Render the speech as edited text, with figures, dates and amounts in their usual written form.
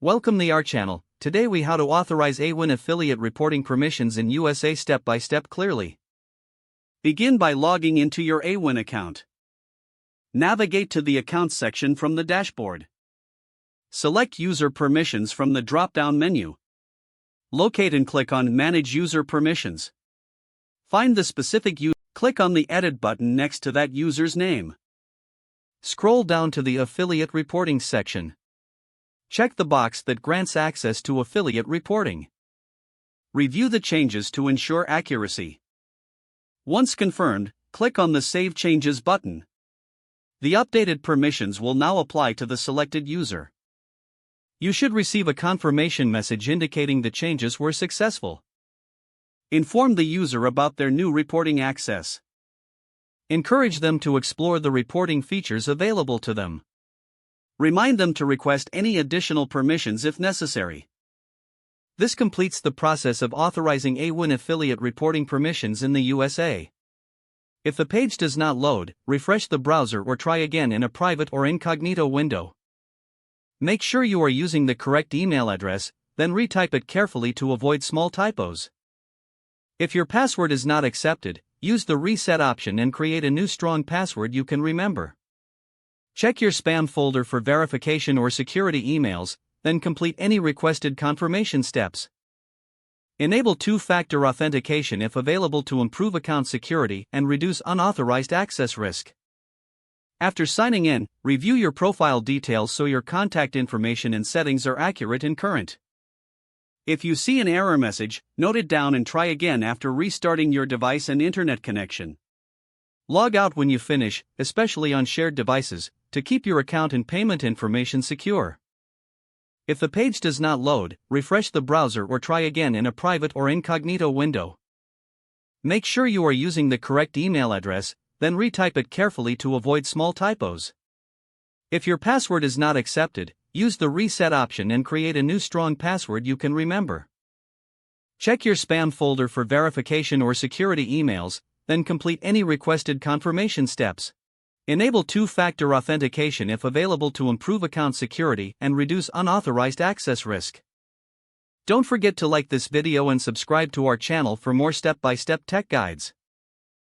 Welcome to our channel. Today we how to authorize Awin affiliate reporting permissions in USA step by step clearly. Begin by logging into your Awin account. Navigate to the Accounts section from the dashboard. Select User Permissions from the drop-down menu. Locate and click on Manage User Permissions. Find the specific user. Click on the Edit button next to that user's name. Scroll down to the Affiliate Reporting section. Check the box that grants access to affiliate reporting. Review the changes to ensure accuracy. Once confirmed, click on the Save Changes button. The updated permissions will now apply to the selected user. You should receive a confirmation message indicating the changes were successful. Inform the user about their new reporting access. Encourage them to explore the reporting features available to them. Remind them to request any additional permissions if necessary. This completes the process of authorizing Awin affiliate reporting permissions in the USA. If the page does not load, refresh the browser or try again in a private or incognito window. Make sure you are using the correct email address, then retype it carefully to avoid small typos. If your password is not accepted, use the reset option and create a new strong password you can remember. Check your spam folder for verification or security emails, then complete any requested confirmation steps. Enable two-factor authentication if available to improve account security and reduce unauthorized access risk. After signing in, review your profile details so your contact information and settings are accurate and current. If you see an error message, note it down and try again after restarting your device and internet connection. Log out when you finish, especially on shared devices, to keep your account and payment information secure. If the page does not load, refresh the browser or try again in a private or incognito window. Make sure you are using the correct email address, then retype it carefully to avoid small typos. If your password is not accepted, use the reset option and create a new strong password you can remember. Check your spam folder for verification or security emails, then complete any requested confirmation steps. Enable two-factor authentication if available to improve account security and reduce unauthorized access risk. Don't forget to like this video and subscribe to our channel for more step-by-step tech guides.